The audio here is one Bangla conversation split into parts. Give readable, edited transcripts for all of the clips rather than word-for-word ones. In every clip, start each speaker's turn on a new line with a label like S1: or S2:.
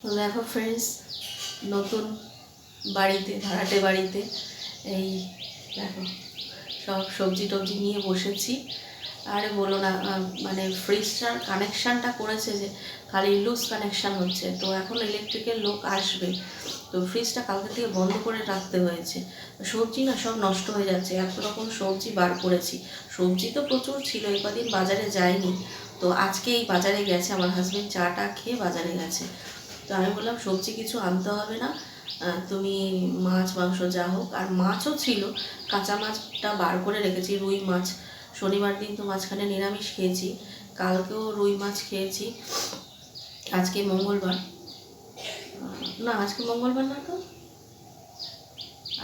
S1: তো দেখো ফ্রেন্ডস, নতুন বাড়িতে ভাড়াটে বাড়িতে এই দেখো সব সবজি টবজি নিয়ে বসেছি। আরে বলো না, মানে ফ্রিজটার কানেকশানটা করেছে যে খালি লুজ কানেকশান হচ্ছে। তো এখন ইলেকট্রিকের লোক আসবে, তো ফ্রিজটা কালকে থেকে বন্ধ করে রাখতে হয়েছে। সবজি না সব নষ্ট হয়ে যাচ্ছে, এত রকম সবজি বার করেছি। সবজি তো প্রচুর ছিল, এই কদিন বাজারে যায়নি, তো আজকে এই বাজারে গেছে। আমার হাজব্যান্ড চাটা খেয়ে বাজারে গেছে, তো আমি বললাম সবজি কিছু আনতে হবে না, তুমি মাছ মাংস যা হোক। আর মাছও ছিল, কাঁচা মাছটা বার করে রেখেছি, রুই মাছ। শনিবার দিন তো মাঝখানে নিরামিষ খেয়েছি, কালকেও রুই মাছ খেয়েছি। আজকে মঙ্গলবার, না আজকে মঙ্গলবার না তো,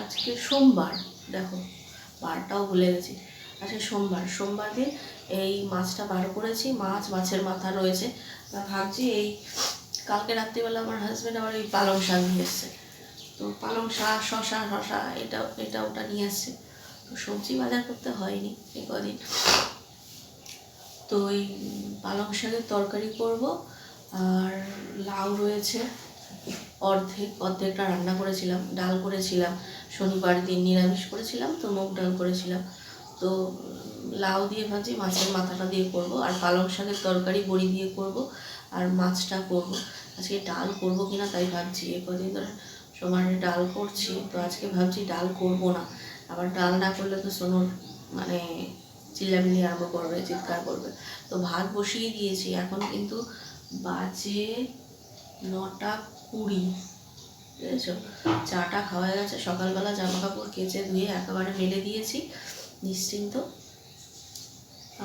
S1: আজকে সোমবার। দেখো বারটাও ভুলে গেছি। আজকে সোমবার দিন এই মাছটা বার করেছি। মাছের মাথা রয়েছে। তা ভাবছি এই কালকে রাত্রিবেলা আমার হাজব্যান্ড আবার এই পালং শাক নিয়ে এসছে, তো পালং শাক শশা এটা ওটা নিয়ে এসছে। তো সবজি বাজার করতে হয়নি এই কদিন। তো ওই পালং শাকের তরকারি করব। আর লাউ রয়েছে অর্ধেকটা রান্না করেছিলাম, ডাল করেছিলাম। শনিবার দিন নিরামিষ করেছিলাম, তো মুগ ডাল করেছিলাম। তো লাউ দিয়ে ভাজি, মাছের মাথাটা দিয়ে করব। আর পালং শাকের তরকারি বড়ি দিয়ে করব, আর মাছটা করব। আজকে ডাল করব কিনা তাই ভাবছি, এ কদিন ধরে সময় ডাল করছি, তো আজকে ভাবছি ডাল করব না। আবার ডাল না করলে তো সোনুর মানে চিল্লামিল্লি আরম্ভ করবে, চিৎকার করবে। তো ভাত বসিয়ে দিয়েছি, এখন কিন্তু বাজে 9:20, বুঝেছো? চাটা খাওয়া গেছে, সকালবেলা জামা কাপড় কেচে ধুয়ে একেবারে মেলে দিয়েছি, নিশ্চিন্ত।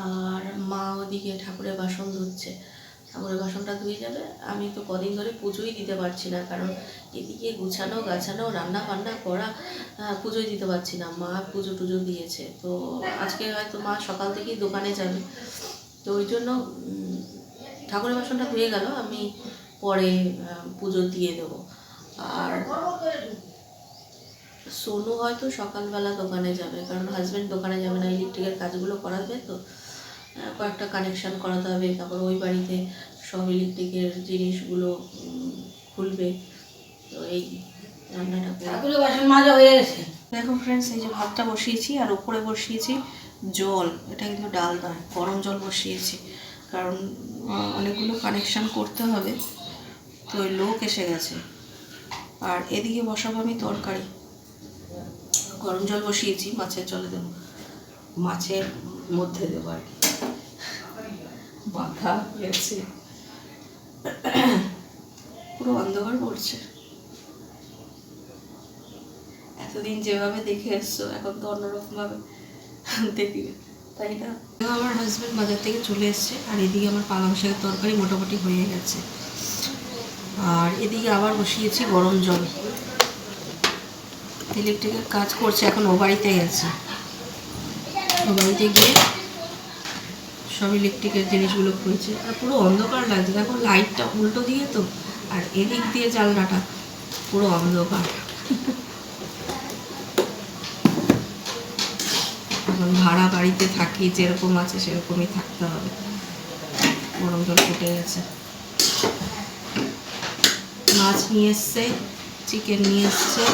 S1: আর মা ওদিকে ঠাকুরের বাসন ধুচ্ছে, ঠাকুরের বাসনটা ধুয়ে যাবে। আমি তো কদিন ধরে পুজোই দিতে পারছি না, কারণ এদিকে গুছানো গাছানো রান্না বান্না করা, পুজোই দিতে পারছি না। মা পুজো টুজো দিয়েছে, তো আজকে হয়তো মা সকাল থেকেই দোকানে যাবে, তো ওই জন্য ঠাকুরের বাসনটা ধুয়ে গেল, আমি পরে পুজো দিয়ে দেবো। আর সোনু হয়তো সকালবেলা দোকানে যাবে, কারণ হাজব্যান্ড দোকানে যাবে না, ইলেকট্রিকের কাজগুলো করাবে, তো কয়েকটা কানেকশান করাতে হবে। তারপর ওই বাড়িতে সব ইলেকট্রিকের জিনিসগুলো খুলবে, তো এই রান্নাটা বাসন মাজা হয়ে গেছে। দেখো ফ্রেন্ডস, এই যে ভাতটা বসিয়েছি, আর উপরে বসিয়েছি জল। এটা কিন্তু ডাল নয়, গরম জল বসিয়েছি, কারণ অনেকগুলো কানেকশান করতে হবে, তো ওই লোক এসে গেছে। আর এদিকে বসাবো আমি তরকারি, গরম জল বসিয়েছি, মাছের জলে দেবো, মাছের মধ্যে দেবো আর কি। মাথা হয়েছে, পুরো অন্ধকার পড়ছে। এতদিন যেভাবে দেখে এসছো, এখন তো অন্যরকমভাবে দেখবে, তাই না? আমার হাজব্যান্ড বাজার থেকে চলে এসছে, আর এদিকে আমার পালং শাকের তরকারি মোটামুটি হয়ে গেছে। আর এদিকে আবার বসিয়েছি গরম জল। ইলেকট্রিকের কাজ করছে, এখন ও বাড়িতে গেছে, ও বাড়িতে গিয়ে সব ইলেকট্রিকের জিনিসগুলো খুলছে। আর পুরো অন্ধকার লাগছে, দেখো লাইটটা উল্টো দিয়ে, তো আর এদিক দিয়ে জানলাটা পুরো অন্ধকার। এখন ভাড়া বাড়িতে থাকি, যেরকম আছে সেরকমই থাকতে হবে। গরম জল ফুটে গেছে, মাছ নিয়ে এসছে, চিকেন নিয়ে এসছে।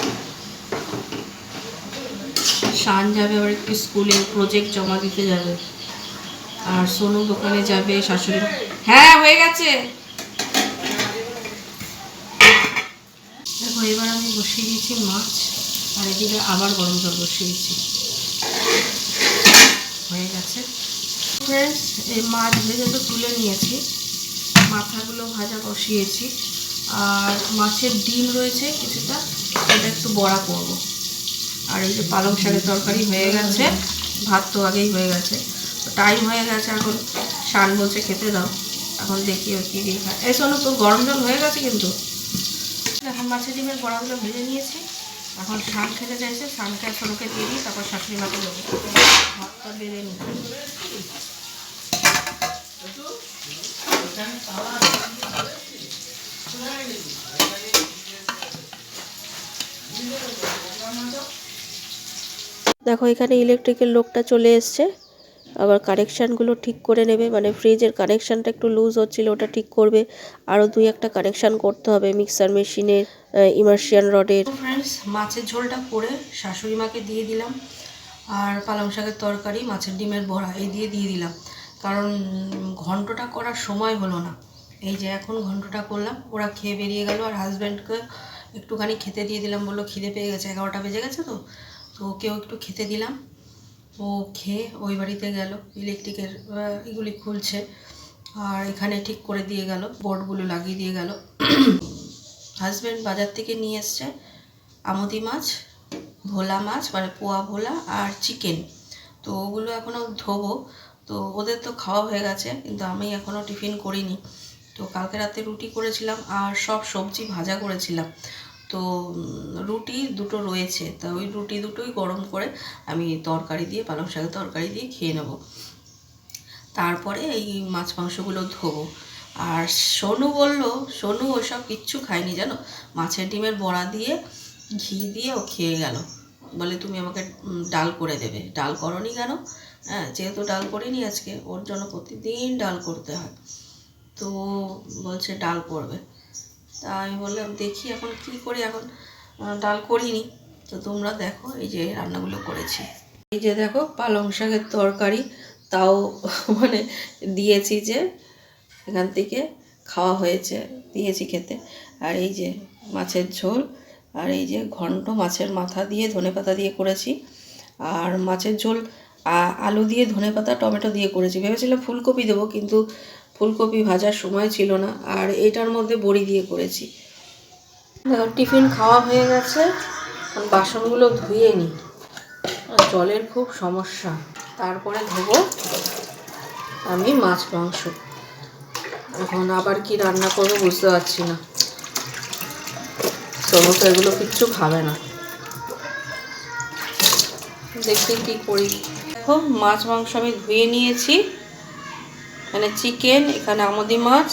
S1: শান যাবে আবার একটু স্কুলে প্রজেক্ট জমা দিতে যাবে, আর সোনু দোকানে যাবে, শাশুড়ি। হ্যাঁ হয়ে গেছে। দেখো এবার আমি বসিয়ে দিয়েছি মাছ, আর এদিকে আবার গরম জল বসিয়েছি, হয়ে গেছে। ফ্রেন্ডস, এই মাছ ভেজে তো তুলে নিয়েছি, মাথাগুলো ভাজা বসিয়েছি। আর মাছের ডিম রয়েছে কিছুটা, এটা একটু বড়া করব। আর এই যে পালং শাকের তরকারি হয়ে গেছে, ভাত তো আগেই হয়ে গেছে। টাইম হয়ে গেছে, এখন শান বলছে খেতে দাও, এখন দেখি ও কী দিয়ে খায়। এই শোনো, তোর গরম জল হয়ে গেছে কিন্তু। এখন মাছের ডিমের বড়াগুলো ভেজে নিয়েছি, এখন শান খেতে চাইছে, শানকে আর সোনুকে দিয়ে দিই, তারপর শাশুড়ি মাকে দেবো। ভাতটা বেড়ে নিই। দেখো এখানে ইলেকট্রিকের লোকটা চলে এসছে, আবার কানেকশানগুলো ঠিক করে নেবে, মানে ফ্রিজের কানেকশানটা একটু লুজ হচ্ছিলো, ওটা ঠিক করবে। আরও 2-1টা কানেকশান করতে হবে মিক্সার মেশিনের, ইমার্শিয়ান রডের। ফ্রেন্ডস, মাছের ঝোলটা করে শাশুড়ি মাকে দিয়ে দিলাম, আর পালং শাকের তরকারি, মাছের ডিমের বড়া এই দিয়ে দিলাম, কারণ ঘন্টটা করার সময় হলো না। এই যে এখন ঘন্টটা করলাম, ওরা খেয়ে বেরিয়ে গেল, আর হাজব্যান্ডকে একটুখানি খেতে দিয়ে দিলাম, বললো খিদে পেয়ে গেছে, 11টা বেজে গেছে তো ওকেও একটু খেতে দিলাম। ও খেয়ে ওই বাড়িতে গেল, ইলেকট্রিকের এগুলি খুলছে, আর এখানে ঠিক করে দিয়ে গেল, বোর্ডগুলো লাগিয়ে দিয়ে গেল। হাজব্যান্ড বাজার থেকে নিয়ে এসছে আমুদি মাছ, ভোলা মাছ, মানে পোয়া ভোলা, আর চিকেন। তো ওগুলো এখনও ধোবো। তো ওদের তো খাওয়া হয়ে গেছে, কিন্তু আমি এখনও টিফিন করিনি। তো কালকে রাতে রুটি করেছিলাম আর সব সবজি ভাজা করেছিলাম। তো রুটি দুটো রয়েছে, তা ওই রুটি দুটোই গরম করে আমি তরকারি দিয়ে, পালং শাকের তরকারি দিয়ে খেয়ে নেব। তারপরে এই মাছ মাংসগুলো ধোবো। আর সোনু ওসব কিচ্ছু খায়নি জানো, মাছের ডিমের বড়া দিয়ে ঘি দিয়ে ও খেয়ে গেল। বলে তুমি আমাকে ডাল করে দেবে। ডাল করনি কেন? হ্যাঁ, যেহেতু ডাল করিনি আজকে, ওর জন্য প্রতিদিন ডাল করতে হয়, তো বলছে ডাল করবে। তা আমি বললাম দেখি এখন কি করি, এখন ডাল করিনি। তো তোমরা দেখো এই যে রান্নাগুলো করেছি। এই যে দেখো পালং শাকের তরকারি, তাও মানে দিয়েছি যে এখান থেকে খাওয়া হয়েছে, দিয়েছি খেতে। আর এই যে মাছের ঝোল, আর এই যে ঘন্ট মাছের মাথা দিয়ে ধনেপাতা দিয়ে করেছি। আর মাছের ঝোল আলু দিয়ে ধনেপাতা টমেটো দিয়ে করেছি। ভেবেছিলাম ফুলকপি দেবো, কিন্তু ফুলকপি ভাজার সময় ছিল না, আর এটার মধ্যে বড়ি দিয়ে করেছি। দেখো টিফিন খাওয়া হয়ে গেছে, বাসনগুলো ধুয়ে নিই, জলের খুব সমস্যা। তারপরে ধোবো আমি মাছ মাংস। এখন আবার কি রান্না করবো বুঝতে পারছি না। সমস্ত এগুলো কিচ্ছু খাবে না, দেখি কি করি। দেখো মাছ মাংস আমি ধুয়ে নিয়েছি, এখানে চিকেন, এখানে আমুদি মাছ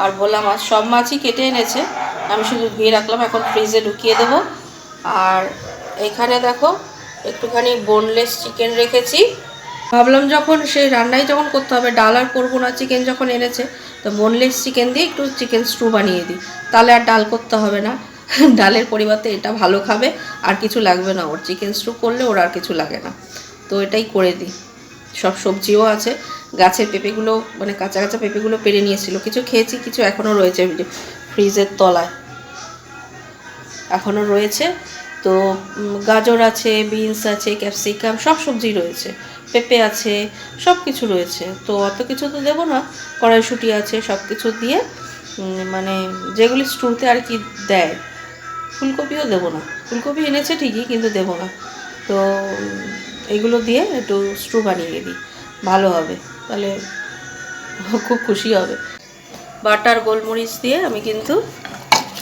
S1: আর ভোলা মাছ, সব মাছই কেটে এনেছে, আমি শুধু ধুয়ে রাখলাম, এখন ফ্রিজে ঢুকিয়ে দেবো। আর এখানে দেখো একটুখানি বোনলেস চিকেন রেখেছি। ভাবলাম যখন সেই রান্নাই যখন করতে হবে, ডাল আর করবো না, চিকেন যখন এনেছে, তো বোনলেস চিকেন দিয়ে একটু চিকেন স্টু বানিয়ে দিই, তাহলে আর ডাল করতে হবে না। ডালের পরিবর্তে এটা ভালো খাবে, আর কিছু লাগবে না ওর, চিকেন স্টু করলে ওর আর কিছু লাগে না, তো এটাই করে দিই। সব সবজিও আছে, গাছের পেঁপেগুলো, মানে কাঁচা কাঁচা পেঁপেগুলো পেরে নিয়েছিল, কিছু খেয়েছি, কিছু এখনও রয়েছে ফ্রিজের তলায়, এখনও রয়েছে। তো গাজর আছে, বিনস আছে, ক্যাপসিকাম, সব সবজি রয়েছে, পেঁপে আছে, সব কিছু রয়েছে। তো অত কিছু তো দেবো না, কড়াইশুঁটি আছে, সব কিছু দিয়ে মানে যেগুলি স্টুতে আর কি দেয়, ফুলকপিও দেবো না, ফুলকপি এনেছে ঠিকই কিন্তু দেবো না। তো এগুলো দিয়ে একটু স্টু বানিয়ে দিই, ভালো হবে, তাহলে খুব খুশি হবে। বাটার গোলমরিচ দিয়ে আমি কিন্তু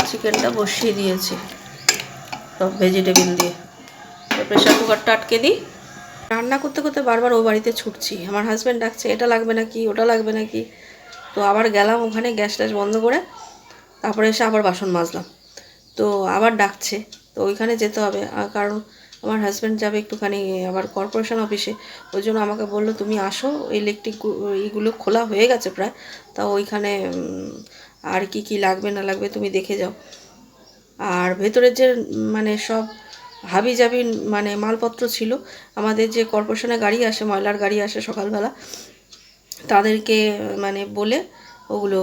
S1: চিকেনটা বসিয়ে দিয়েছি, সব ভেজিটেবিল দিয়ে। প্রেশার কুকারটা আটকে দিই। রান্না করতে করতে বারবার ও বাড়িতে ছুটছি, আমার হাজব্যান্ড ডাকছে এটা লাগবে নাকি, ওটা লাগবে নাকি। তো আবার গেলাম ওখানে, গ্যাস ট্যাস বন্ধ করে, তারপরে এসে আবার বাসন মাজলাম। তো আবার ডাকছে, তো ওইখানে যেতে হবে, কারণ আমার হাজব্যান্ড যাবে একটুখানি আবার কর্পোরেশন অফিসে, ওই জন্য আমাকে বললো তুমি আসো, ইলেকট্রিক এইগুলো খোলা হয়ে গেছে প্রায়, তা ওইখানে আর কি কি লাগবে না লাগবে তুমি দেখে যাও। আর ভেতরের যে মানে সব হাবি জাবি মানে মালপত্র ছিল, আমাদের যে কর্পোরেশনে গাড়ি আসে, ময়লার গাড়ি আসে সকালবেলা, তাদেরকে মানে বলে ওগুলো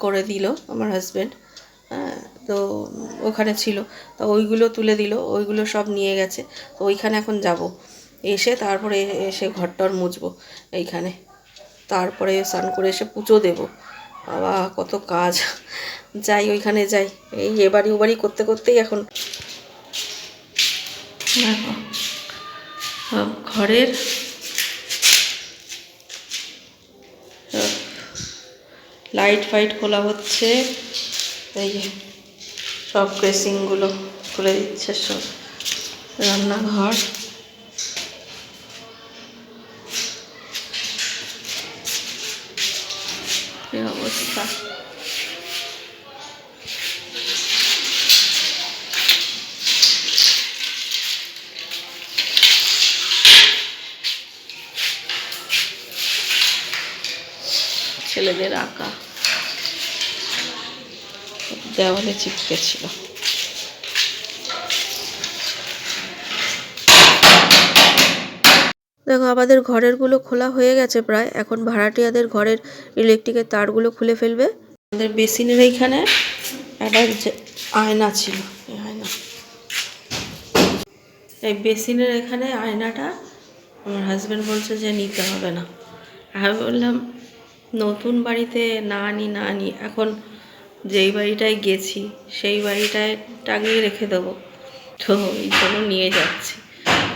S1: করে দিল আমার হাজব্যান্ড। হ্যাঁ, তো ওখানে ছিল, তো ওইগুলো তুলে দিল, ওইগুলো সব নিয়ে গেছে। তো ওইখানে এখন যাব, এসে তারপরে এসে ঘরটর মুছবো এইখানে, তারপরে স্নান করে এসে পুজো দেব। বাবা কত কাজ, যাই ওইখানে যাই, এই এবাড়ি ওবাড়ি করতে করতেই এখন সব ঘরের লাইট ফাইট খোলা হচ্ছে, এই যে সব ক্রেসিংগুলো খুলে দিচ্ছে, সব রান্নাঘর। এই অবস্থা। ছেলেদের আঁকা দেওয়ালে চিপকে ছিল। দেখো আমাদের ঘরেরগুলো খোলা হয়ে গেছে প্রায়। এখন ভাড়াটিয়াদের ঘরের ইলেকট্রিকের তারগুলো খুলে ফেলবে। আমাদের বেসিনের এইখানে একটা আয়না ছিল, এই আয়না, এই বেসিনের এখানে আয়নাটা আমার হাজব্যান্ড বলছে যে নিতে হবে না। আমি বললাম নতুন বাড়িতে না আনি, এখন যেই বাড়িটায় গেছি সেই বাড়িটায় টাঙিয়ে রেখে দেবো, তো এই জন্য নিয়ে যাচ্ছি।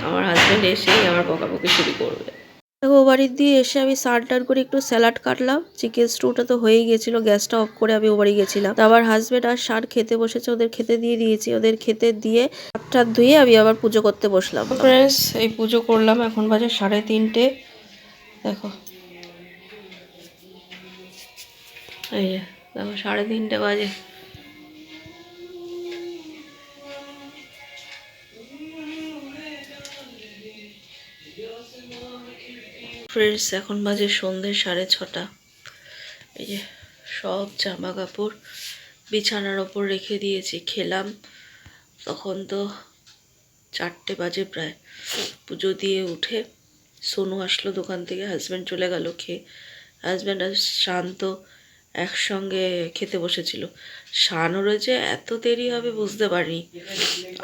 S1: আমার হাজব্যান্ড এসেই আমার বকাবকি শুরু করবে। দেখো ও বাড়ির দিয়ে এসে আমি সার করে একটু স্যালাড কাটলাম। চিকেন স্টুটা তো হয়েই গেছিলো, গ্যাসটা অফ করে আমি ও বাড়ি গেছিলাম। আবার হাজব্যান্ড আর সার খেতে বসেছে, ওদের খেতে দিয়ে দিয়েছি। ওদের খেতে দিয়ে হাত ধুয়ে আমি আবার পুজো করতে বসলাম। ফ্রেন্ডস, এই পুজো করলাম, এখন বাজে 3:30। দেখো এই যে দেখো 3:30 বাজে। ফ্রেন্ডস, এখন বাজে সন্ধ্যে 6:30। এই যে সব জামা কাপড় বিছানার ওপর রেখে দিয়েছি। খেলাম তখন তো 4টে বাজে প্রায়। পুজো দিয়ে উঠে সোনু আসলো দোকান থেকে, হাজব্যান্ড চলে গেল খেয়ে। হাজব্যান্ড আর শান্ত একসঙ্গে খেতে বসেছিল। শানও রয়েছে, এত দেরি হবে বুঝতে পারিনি।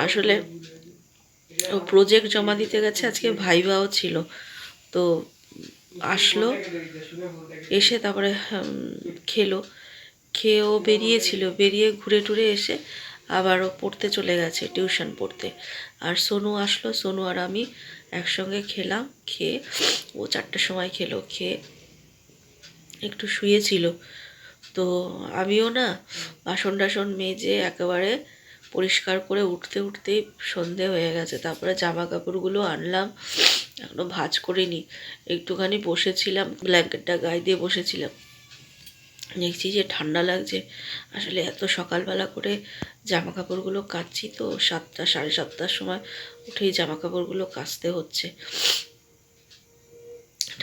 S1: আসলে ও প্রজেক্ট জমা দিতে গেছে, আজকে ভাইভাও ছিল, তো আসলো, এসে তারপরে খেলো। খেয়েও বেরিয়েছিল, বেরিয়ে ঘুরে টুরে এসে আবারও পড়তে চলে গেছে, টিউশন পড়তে। আর সোনু আসলো, সোনু আর আমি একসঙ্গে খেলাম। খেয়ে ও 4টের সময় খেলো, খেয়ে একটু শুয়েছিল। তো আমিও না বাসন টাসন মেজে একেবারে পরিষ্কার করে উঠতেই সন্ধে হয়ে গেছে। তারপরে জামা কাপড়গুলো আনলাম, এখনো ভাঁজ করিনি। একটুখানি বসেছিলাম, ব্ল্যাঙ্কেটটা গায়ে দিয়ে বসেছিলাম। দেখছি যে ঠান্ডা লাগছে। আসলে এত সকালবেলা করে জামা কাপড়গুলো কাচছি, তো 7টা 7:30টার সময় উঠেই জামা কাপড়গুলো কাচতে হচ্ছে।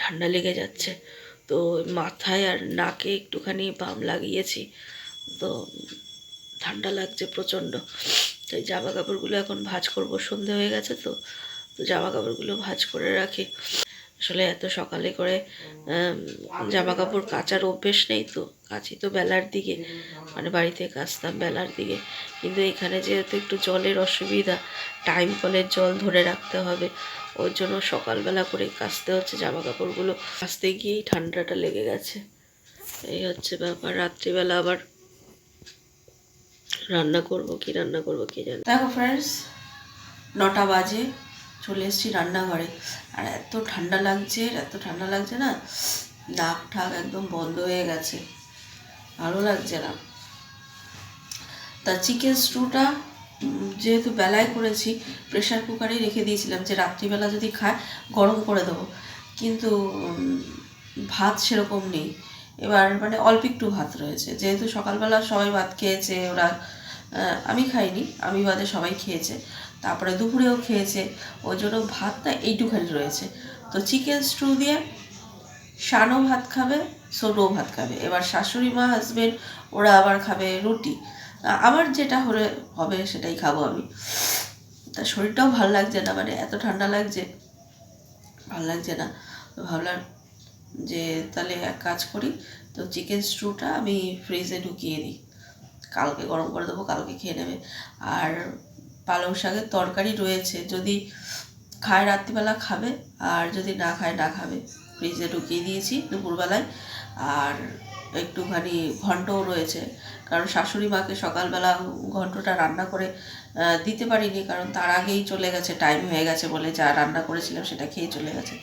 S1: ঠান্ডা লেগে যাচ্ছে, তো মাথায় আর নাকে একটুখানি বাম লাগিয়েছি, তো ঠান্ডা লাগছে প্রচণ্ড। তো এই জামা কাপড়গুলো এখন ভাঁজ করবো, সন্ধে হয়ে গেছে তো জামা কাপড়গুলো ভাঁজ করে রাখি। আসলে এত সকালে করে জামা কাপড় কাচার অভ্যেস নেই, তো কাচি তো বেলার দিকে, মানে বাড়িতে কাচতাম বেলার দিকে। কিন্তু এখানে যেহেতু একটু জলের অসুবিধা, টাইম কলের জল ধরে রাখতে হবে, ওর জন্য সকালবেলা করে কাচতে হচ্ছে জামা কাপড়গুলো। কাচতে গিয়েই ঠান্ডাটা লেগে গেছে, এই হচ্ছে ব্যাপার। রাত্রিবেলা আবার রান্না করব, কি রান্না করব কি জানি। দেখো ফ্রেন্ডস, 9টা বাজে, চলে এসেছি রান্নাঘরে। আর এত ঠান্ডা লাগছে না, নাক ঠাক একদম বন্ধ হয়ে গেছে, ভালো লাগছে না। তা চিকেন স্টুটা যেহেতু বেলায় করেছি, প্রেশার কুকারে রেখে দিয়েছিলাম যে রাত্রিবেলা যদি খায় গরম করে দেবো, কিন্তু ভাত সেরকম নেই। এবার মানে অল্প একটু ভাত রয়েছে, যেহেতু সকালবেলা সবাই ভাত খেয়েছে, ওরা আমি খাইনি, আমি বাদে সবাই খেয়েছে, তারপরে দুপুরেও খেয়েছে, ওই জন্য ভাতটা এইটুখানি রয়েছে। তো চিকেন স্টু দিয়ে শানও ভাত খাবে, সোনুও ভাত খাবে। এবার শাশুড়ি মা, হাজবেন্ড ওরা আবার খাবে রুটি। আমার যেটা হবে সেটাই খাবো আমি। তা শরীরটাও ভালো লাগছে না, মানে এত ঠান্ডা লাগছে, ভালো লাগছে না। তো ভাবলাম যে তাহলে এক কাজ করি, তো চিকেন স্টুটা আমি ফ্রিজে ঢুকিয়ে দিই, কালকে গরম করে দেবো, কালকে খেয়ে নেবে। আর পালং শাকের তরকারি রয়েছে, যদি খায় রাত্রিবেলা খাবে, আর যদি না খায় না খাবে। ফ্রিজে ঢুকিয়ে দিয়েছি দুপুরবেলায়। আর একটুখানি ঘন্টও রয়েছে, কারণ শাশুড়ি মাকে সকালবেলা ঘন্টটা রান্না করে দিতে পারিনি, কারণ তার আগেই চলে গেছে, টাইম হয়ে গেছে বলে যা রান্না করেছিলাম সেটা খেয়ে চলে গেছে।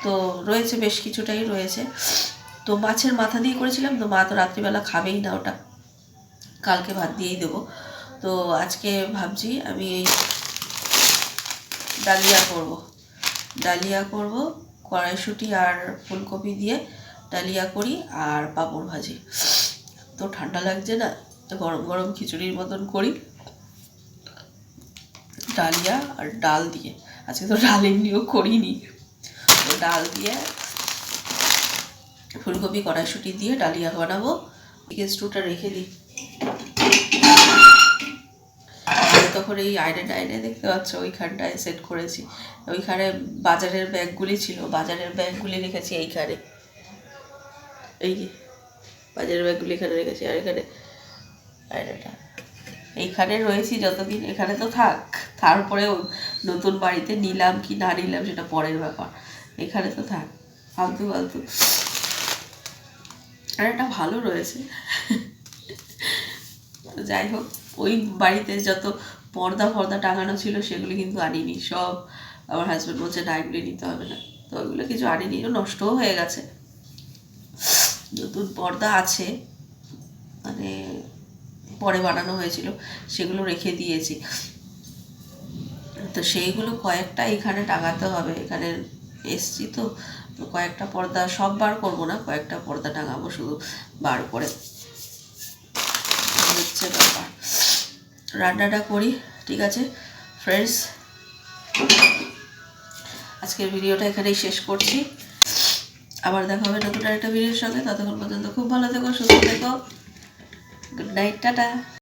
S1: তো রয়েছে, বেশ কিছুটাই রয়েছে। তো মাছের মাথা দিয়ে করেছিলাম, তো মা তো রাত্রিবেলা খাবেই না ওটা, কালকে ভাত দিয়েই দেবো। তো আজকে ভাবছি আমি এই ডালিয়া করব, কড়াইশুঁটি আর ফুলকপি দিয়ে ডালিয়া করি, আর পাঁপড় ভাজি। তো ঠান্ডা লাগছে না, তো গরম গরম খিচুড়ির মতন করি, ডালিয়া আর ডাল দিয়ে। আজকে তো ডাল এমনিও করিনি, তো ডাল দিয়ে ফুলকপি কড়াইশুঁটি দিয়ে ডালিয়া বানাবো। এদিকে স্টুটা রেখে দিই। তখন এই আয়নে দেখতে পাচ্ছ ওইখানটায় সেট করেছি, ওইখানে বাজারের ব্যাগগুলি ছিল, বাজারের ব্যাগগুলি রেখেছি এইখানে, এই যে বাজারের ব্যাগগুলি এখানে রেখেছি। আর এখানে আয়নাটা এইখানে রয়েছি যতদিন, এখানে তো থাক, তারপরেও নতুন বাড়িতে নিলাম কি না নিলাম সেটা পরের ব্যাপার, এখানে তো থাক, ফালতু ফালতু। আর এটা ভালো রয়েছে। যাই হোক, ওই বাড়িতে যত পর্দা টাঙানো ছিল সেগুলি কিন্তু আনিনি, সব আমার হাজব্যান্ড বলছে না এগুলি নিতে হবে না, তো ওইগুলো কিছু আনিনি, নষ্টও হয়ে গেছে। নতুন পর্দা আছে, মানে পরে বানানো হয়েছিল, সেগুলো রেখে দিয়েছি। তো সেইগুলো কয়েকটা এখানে টাঙাতে হবে, এখানে এসছি তো কয়েকটা পর্দা, সব বার করবো না, কয়েকটা পর্দা টাঙাবো শুধু বার করে, হচ্ছে ব্যাপার। রান্নাটা করি, ঠিক আছে ফ্রেন্ডস, আজকের ভিডিওটা এখানেই শেষ করছি। আবার দেখা হবে নতুন একটা ভিডিওর সঙ্গে, ততক্ষণ পর্যন্ত খুব ভালো থেকো, সুস্থ থেকো, গুড নাইট, টাটা।